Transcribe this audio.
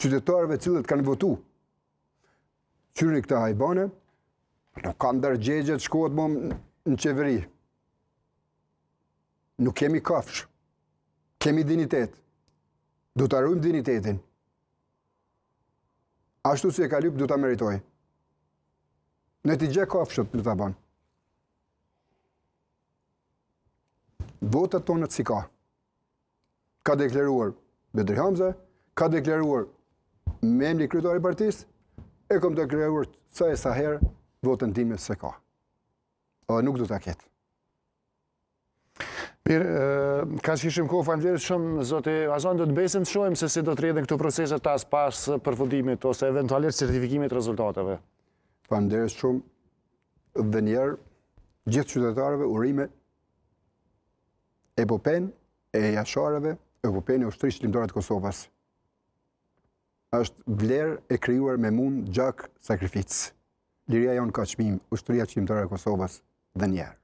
qytetarëve cilët kanë votu. Qyri këta hajbane, nuk kanë ndërgjegje të shkohet më në qeveri. Nuk kemi kafsh, kemi dinitet. Du të arrujmë dinitetin. Ashtu si e ka lyp, du të meritoj. Ne t'i gje kafshët në të banë. Votat tonët si ka. Ka deklaruar Bedri Hamza, ka deklaruar me emri kryetari i partisë, e kam deklaruar sa herë votën time se ka. Nuk do ta ketë. Mirë, ka që ishim kohë, faleminderit shumë, zoti Azon, do të besim të shohim se si do të rrjedhin këto procese pas përfundimit ose eventualisht certifikimit të rezultateve. Faleminderit shumë dhe njerë gjithë qytetarëve urime epopen e jasharëve, epopen e ushtrisë shqiptare të Kosovës. Është vlerë e krijuar me mund, gjak, sakrificë. Liria jonë ka çmim, ushtria shqiptare e Kosovës dhe njerë.